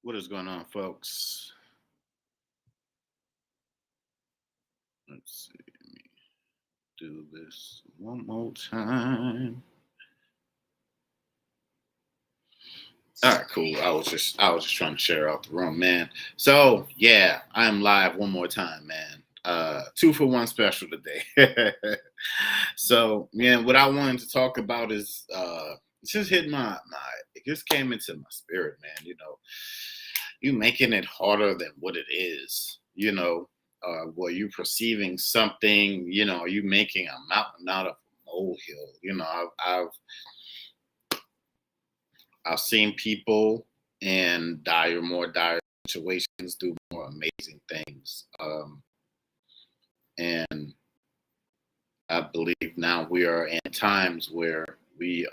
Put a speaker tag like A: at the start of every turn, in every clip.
A: What is going on, folks? Let's see. Let me do this one more time. All right, cool. I was just trying to share out the room, man. So yeah, I'm live one more time, man. Two for one special today. So yeah, what I wanted to talk about is it just hit my it just came into my spirit, man. You making it harder than what it is. Were you perceiving something? Are you making a mountain out of a molehill? I've seen people in more dire situations do more amazing things. And I believe now we are in times where we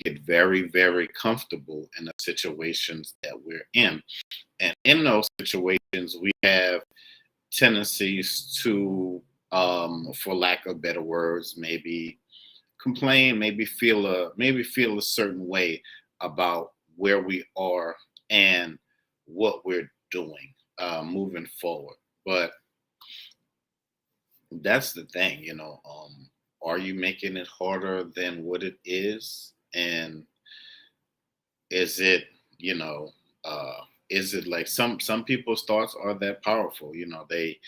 A: get very, very comfortable in the situations that we're in. And in those situations, we have tendencies to, for lack of better words, maybe complain, maybe feel a certain way about where we are and what we're doing moving forward. But that's the thing, are you making it harder than what it is? And is it, you know, is it like some people's thoughts are that powerful? They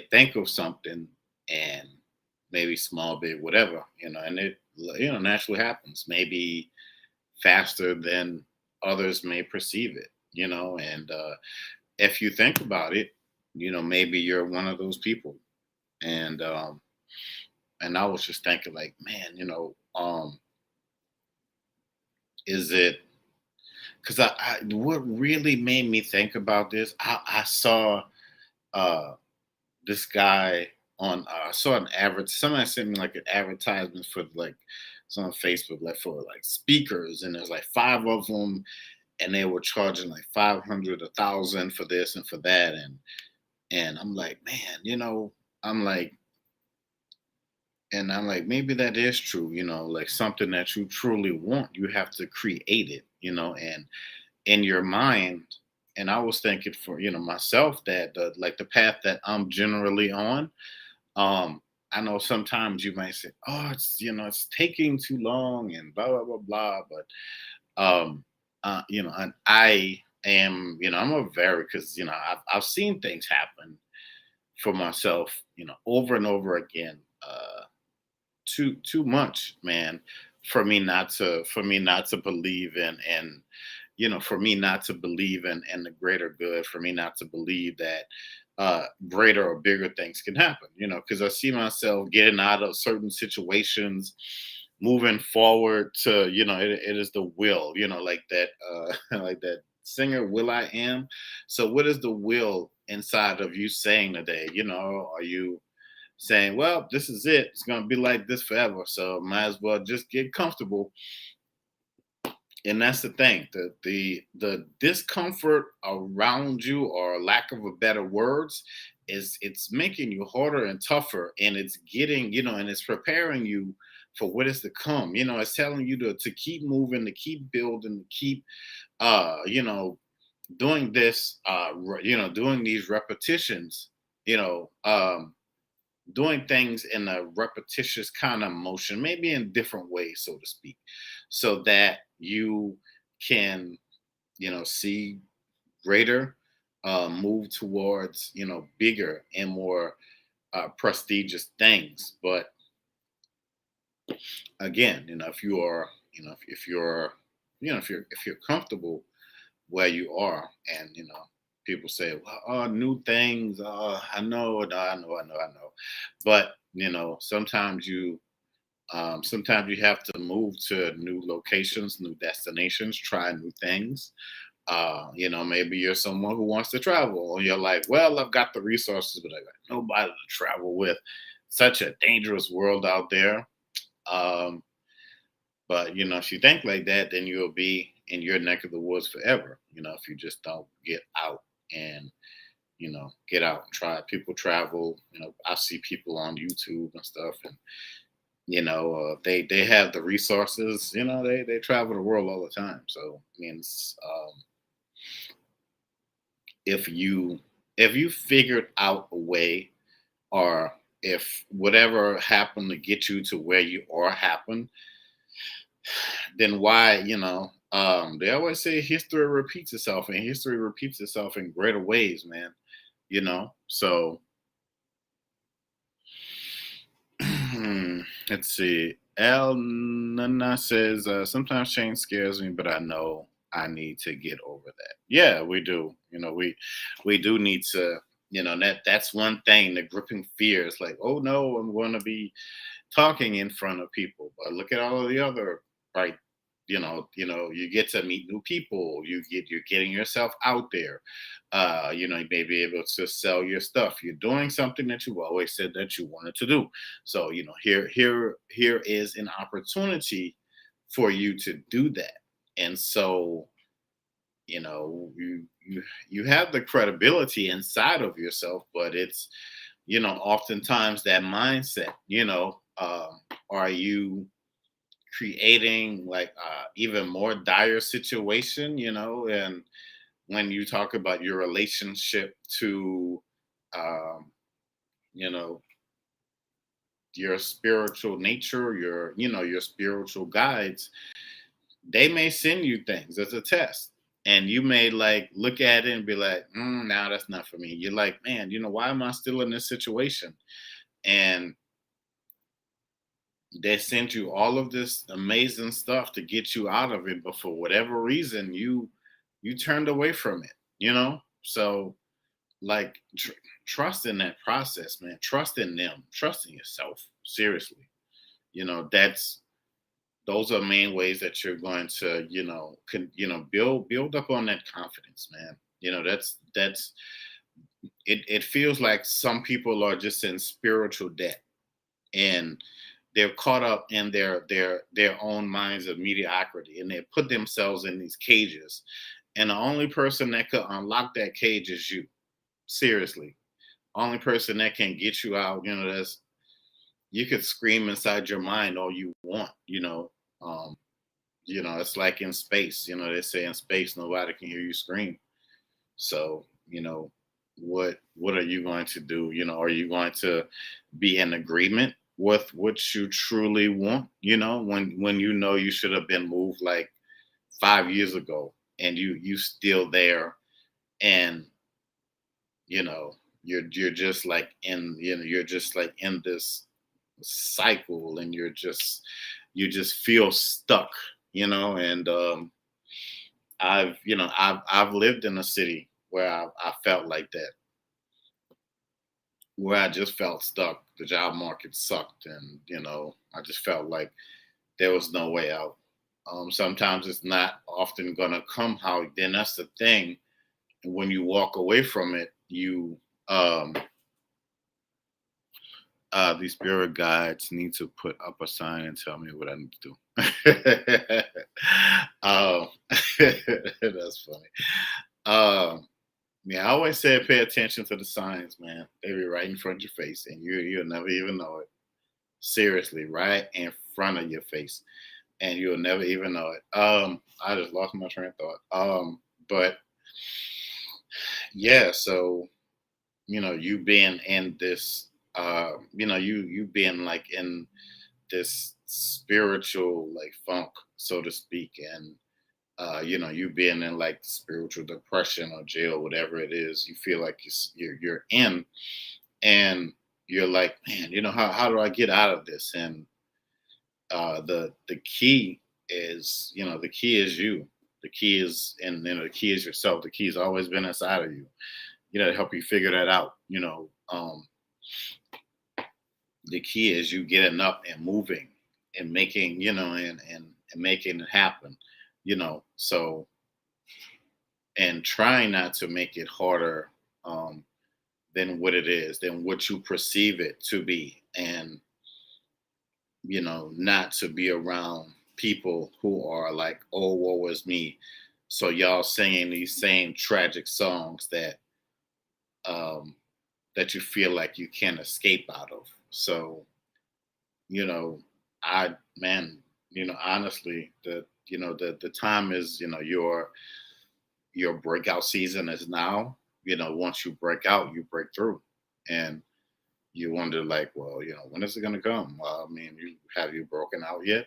A: think of something and maybe small, big, whatever, and it naturally happens. Maybe faster than others may perceive it, and if you think about it, maybe you're one of those people. And I was just thinking like, man, is it because what really made me think about this, I saw uh this guy on I saw an somebody sent me like an advertisement for like it's on Facebook, like for like speakers, and there's like five of them, and they were charging like 500, 1,000 for this and for that. And I'm like, man, I'm like, and I'm like, maybe that is true, like something that you truly want, you have to create it, and in your mind. And I was thinking for, myself, that like the path that I'm generally on, I know sometimes you might say, oh, it's taking too long and blah, blah, blah, blah. But, and I am, I'm a very, because, I've seen things happen for myself, over and over again. Too much, man, for me not to believe in, and for me not to believe in the greater good, for me not to believe that greater or bigger things can happen, because I see myself getting out of certain situations, moving forward to, it is the will, like that like that singer Will I Am. So what is the will inside of you saying today? Are you saying, well, this is it, it's going to be like this forever, so might as well just get comfortable? And that's the thing, the discomfort around you, or lack of a better words, is it's making you harder and tougher, and it's getting, and it's preparing you for what is to come. It's telling you to keep moving, to keep building, to keep doing this, doing these repetitions, you know um doing things in a repetitious kind of motion, maybe in different ways, so to speak, so that you can, see greater, move towards, bigger and more prestigious things. But again, if you are, if you're, if you're comfortable where you are, and people say, well, oh, new things, I know, I know, but sometimes you have to move to new locations, new destinations, try new things. Maybe you're someone who wants to travel, and you're like, well, I've got the resources, but I got nobody to travel with. Such a dangerous world out there. um, but if you think like that, then you'll be in your neck of the woods forever. If you just don't get out and get out and try. People travel. I see people on YouTube and stuff, and they have the resources. They travel the world all the time. So I mean, if you if you figured out a way, or if whatever happened to get you to where you are happened, then why, they always say history repeats itself, and history repeats itself in greater ways, man. So let's see. El Nana says, sometimes change scares me, but I know I need to get over that. Yeah, we do. We do need to, that's one thing, the gripping fear is like, oh no, I'm going to be talking in front of people. But look at all of the other, right? You get to meet new people. You're getting yourself out there. You may be able to sell your stuff. You're doing something that you've always said that you wanted to do. So, here is an opportunity for you to do that. And so, you have the credibility inside of yourself, but it's, oftentimes that mindset, are you creating like even more dire situation, and when you talk about your relationship to um, you know your spiritual nature, your spiritual guides, they may send you things as a test, and you may like look at it and be like, nah, that's not for me. You're like, man, why am I still in this situation? And they sent you all of this amazing stuff to get you out of it, but for whatever reason you turned away from it, so like trust in that process, man. Trust in them, trust in yourself, seriously. That's those are main ways that you're going to, build up on that confidence, man. That's it feels like some people are just in spiritual debt, and they're caught up in their own minds of mediocrity, and they put themselves in these cages, and the only person that could unlock that cage is you. Seriously, only person that can get you out, that's you could scream inside your mind all you want, it's like in space, they say in space nobody can hear you scream. So, what are you going to do? Are you going to be in agreement with what you truly want? When you should have been moved like 5 years ago, and you still there, and you know you're just like you're just like in this cycle, and you just feel stuck, and I've lived in a city where I felt like that, where I just felt stuck. The job market sucked, and I just felt like there was no way out. Sometimes it's not often gonna come how. Then that's the thing. When you walk away from it, um, these spirit guides need to put up a sign and tell me what I need to do. um, that's funny. Yeah, I always say pay attention to the signs, man. They be right in front of your face, and you'll never even know it. Seriously, right in front of your face, and you'll never even know it. I just lost my train of thought. But yeah, so you being in this, you being like in this spiritual like funk, so to speak, and you being in like spiritual depression or jail, whatever it is, you feel like you're in, and you're like, man, how do I get out of this? And the key is, the key is you. The key is, and the key is yourself. The key has always been inside of you. To help you figure that out. The key is you getting up and moving and making, and making it happen. So, and trying not to make it harder than what it is, than what you perceive it to be, and not to be around people who are like, oh, woe is me. So y'all singing these same tragic songs um, that you feel like you can't escape out of. So, you know, I man, honestly, the time is, your breakout season is now. once you break out, you break through. And you wonder, like, well, when is it going to come? Well, I mean, you broken out yet?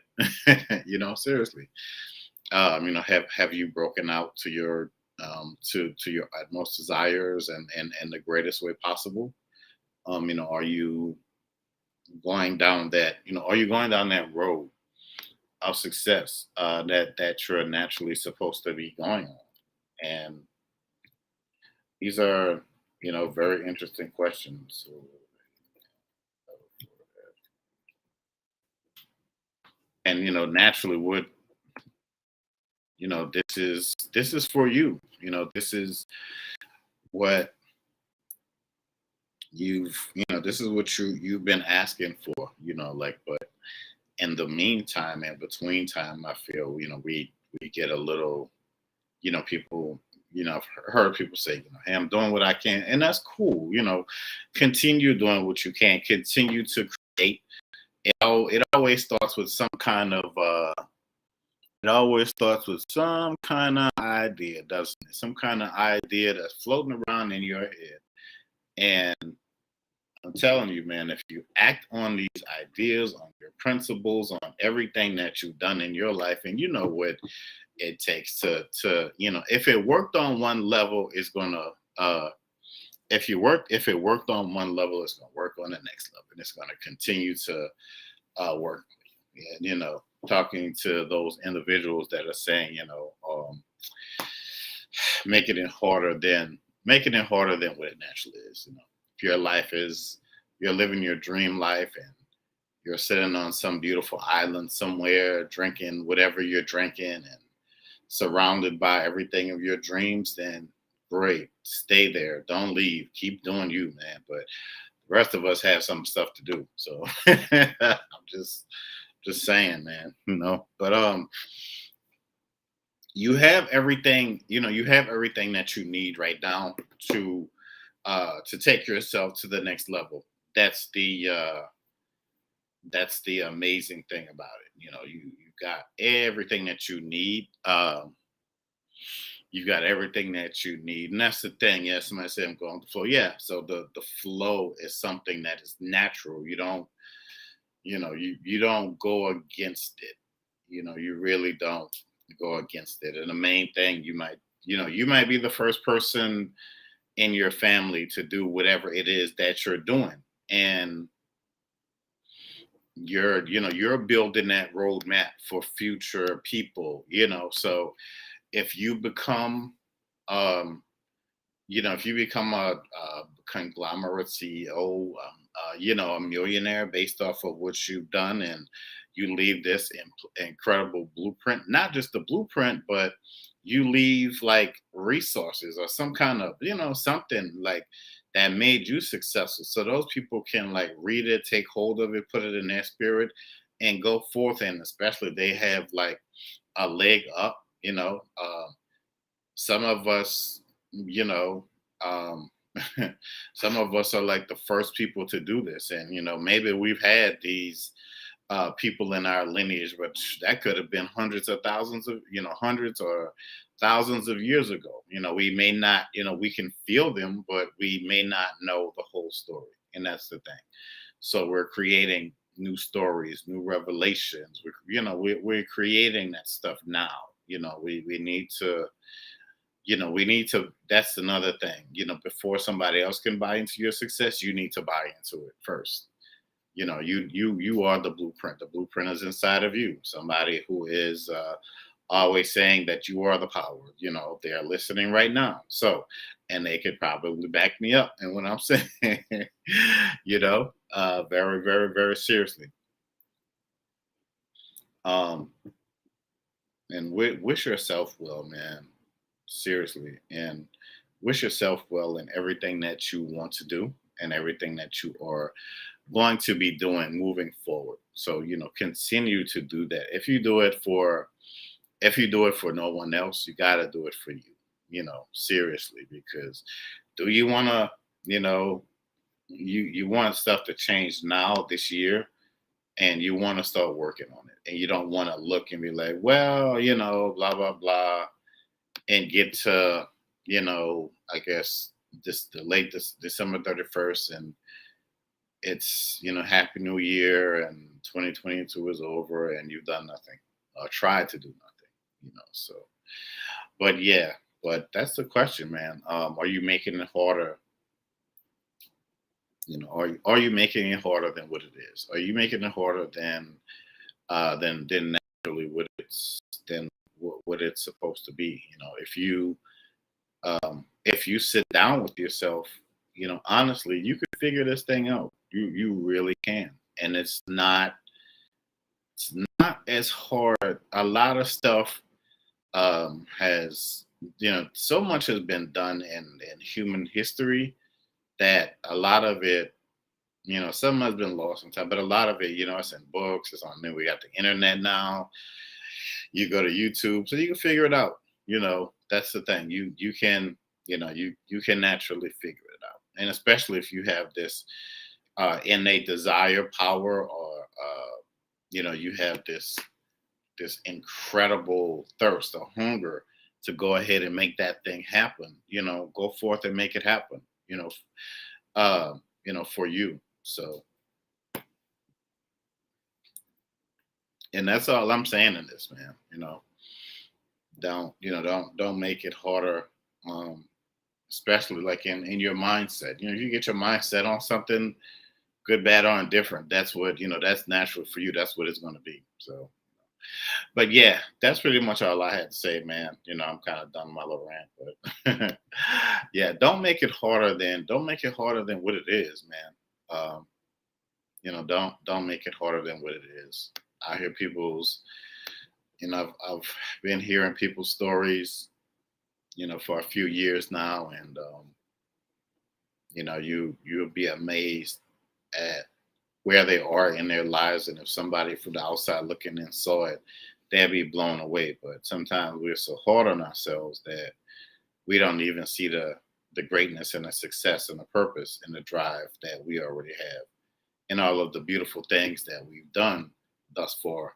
A: Seriously. Have you broken out to your to your utmost desires and the greatest way possible? Are you going down that, are you going down that road of success that you're naturally supposed to be going on? And these are, very interesting questions. And naturally, what this is for you. This is what this is what you've been asking for. Like, but in the meantime and between time, I feel we get a little, people, I've heard people say, hey, I'm doing what I can, and that's cool. Continue doing what you can, continue to create. It always starts with some kind of idea, doesn't it? Some kind of idea that's floating around in your head. And I'm telling you, man, if you act on these ideas, on your principles, on everything that you've done in your life, and you know what it takes to if it worked on one level, it's gonna if it worked on one level, it's gonna work on the next level, and it's gonna continue to work. And talking to those individuals that are saying, making it harder than what it naturally is. If your life is you're living your dream life and you're sitting on some beautiful island somewhere, drinking whatever you're drinking and surrounded by everything of your dreams, then great. Stay there. Don't leave. Keep doing you, man. But the rest of us have some stuff to do. So I'm just saying, man, But you have everything that you need right now to take yourself to the next level. That's the amazing thing about it. You got everything that you need. You got everything that you need, and that's the thing. Yeah, somebody said I'm going with the flow. Yeah, so the flow is something that is natural. You don't go against it. You really don't go against it. And the main thing, you might be the first person in your family to do whatever it is that you're doing, and you're building that roadmap for future people. So if you become um if you become a conglomerate CEO, a millionaire based off of what you've done, and you leave this incredible blueprint, not just the blueprint, but you leave like resources or some kind of, something like that made you successful. So those people can like read it, take hold of it, put it in their spirit, and go forth. And especially they have like a leg up, some of us, some of us are like the first people to do this. And, maybe we've had these people in our lineage, but that could have been hundreds or thousands of years ago. We may not, we can feel them, but we may not know the whole story. And that's the thing. So we're creating new stories, new revelations. We're creating that stuff now. We need to, that's another thing. Before somebody else can buy into your success, you need to buy into it first. You are the blueprint. The blueprint is inside of you. Somebody who is always saying that you are the power. They're listening right now. So, and they could probably back me up and what I'm saying. Very, very, very seriously. um and wish yourself well, man. Seriously. And wish yourself well in everything that you want to do and everything that you are going to be doing moving forward. So, continue to do that. If you do it for no one else, you got to do it for you. Seriously, because do you want to, you know, you want stuff to change now this year, and you want to start working on it, and you don't want to look and be like, well, blah blah blah, and get to, I guess, this the late December 31st, and it's, Happy New Year, and 2022 is over, and you've done nothing, or tried to do nothing. So, but yeah, but that's the question, man. Are you making it harder? Are you making it harder than what it is? Are you making it harder than naturally what it's supposed to be? If you sit down with yourself, honestly, you could figure this thing out. You really can, and it's not as hard. A lot of stuff has so much has been done in human history that a lot of it, some has been lost in time, but a lot of it, it's in books, it's on there. We got the internet now. You go to YouTube, so you can figure it out. That's the thing. You can, you can naturally figure it out, and especially if you have this innate desire, power, or you have this incredible thirst or hunger to go ahead and make that thing happen. Go forth and make it happen. For you. So, and that's all I'm saying in this, man. Don't make it harder. Especially like in your mindset. If you get your mindset on something good, bad, or indifferent, that's what, that's natural for you. That's what it's going to be. So, but yeah, that's pretty much all I had to say, man. I'm kind of done my little rant, but yeah, don't make it harder than what it is, man. Don't make it harder than what it is. I hear people's, I've been hearing people's stories, for a few years now, and you'll be amazed at where they are in their lives, and if somebody from the outside looking in saw it, they'd be blown away. But sometimes we're so hard on ourselves that we don't even see the greatness and the success and the purpose and the drive that we already have, and all of the beautiful things that we've done thus far,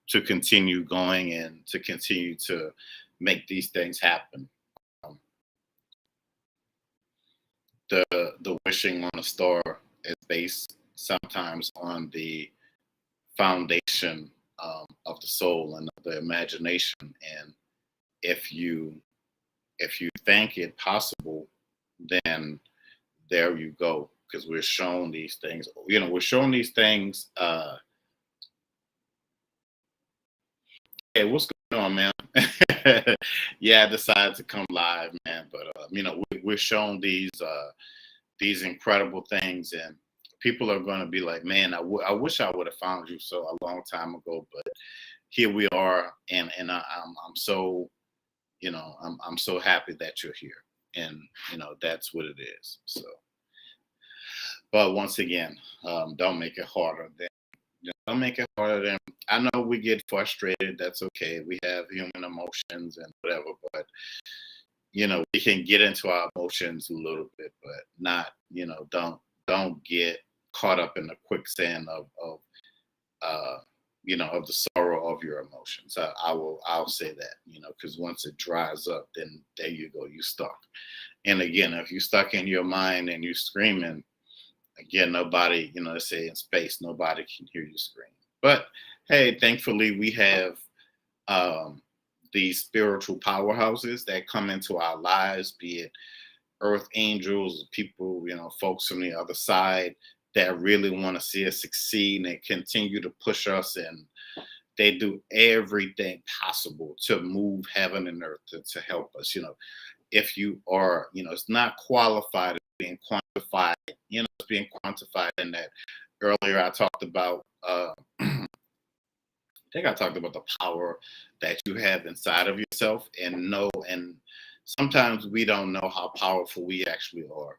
A: to continue going and to continue to make these things happen. Um, the wishing on a star is based sometimes on the foundation of the soul and of the imagination. And if you think it possible, then there you go. Because we're shown these things. We're shown these things. Hey, what's going on, man? Yeah, I decided to come live, man. But we're shown these incredible things, and people are going to be like, man, I wish I would have found you so a long time ago, but here we are, and I'm so I'm so happy that you're here, and that's what it is. So, but once again, don't make it harder than don't make it harder than. I know we get frustrated. That's okay. We have human emotions and whatever, but we can get into our emotions a little bit, but not, don't get caught up in the quicksand uh, of the sorrow of your emotions. I'll say that, because once it dries up, then there you go, you stuck. And again, if you're stuck in your mind and you're screaming, again, nobody, let's say in space, nobody can hear you scream. But hey, thankfully we have these spiritual powerhouses that come into our lives, be it earth angels, people, folks from the other side that really want to see us succeed and continue to push us. And they do everything possible to move heaven and earth to help us. If you are, it's not qualified, it's being quantified, it's being quantified in that earlier I talked about, I think I talked about the power that you have inside of yourself, and sometimes we don't know how powerful we actually are.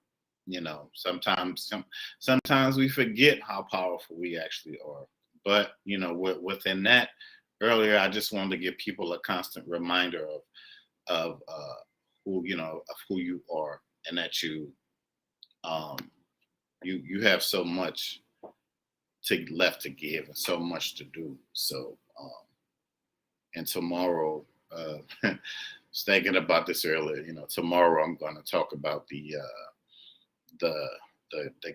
A: Sometimes we forget how powerful we actually are. But within that, earlier I just wanted to give people a constant reminder of who you are, and that um you have so much left to give and so much to do. So and tomorrow, was thinking about this earlier. Tomorrow I'm going to talk about the the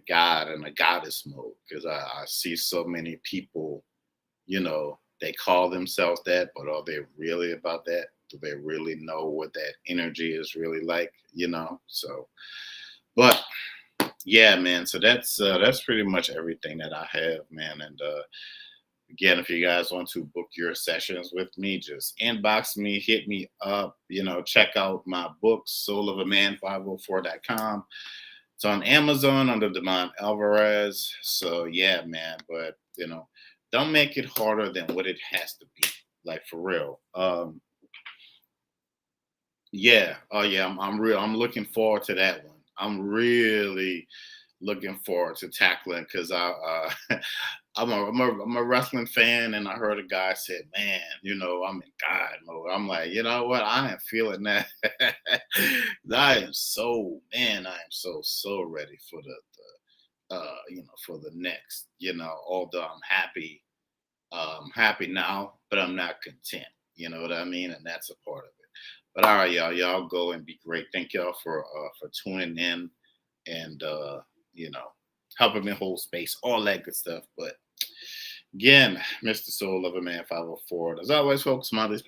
A: god and the goddess mode, because I see so many people, they call themselves that, but are they really about that? Do they really know what that energy is really like? So, but yeah, man. So that's pretty much everything that I have, man. And again, if you guys want to book your sessions with me, just inbox me, hit me up. Check out my book, soulofaman504.com. It's on Amazon under Demond Alvarez. So yeah, man. But don't make it harder than what it has to be. Like, for real. Yeah. Oh yeah. I'm real. I'm looking forward to that one. I'm really looking forward to tackling, because I'm a wrestling fan, and I heard a guy said, "Man, I'm in God mode." I'm like, you know what? I am feeling that. I am so ready for for the next. Although I'm happy now, but I'm not content. You know what I mean? And that's a part of it. But all right, y'all go and be great. Thank y'all for tuning in, and you know, helping me hold space, all that good stuff. But again, Mr. Soul Lover Man 504. As always, folks, smiley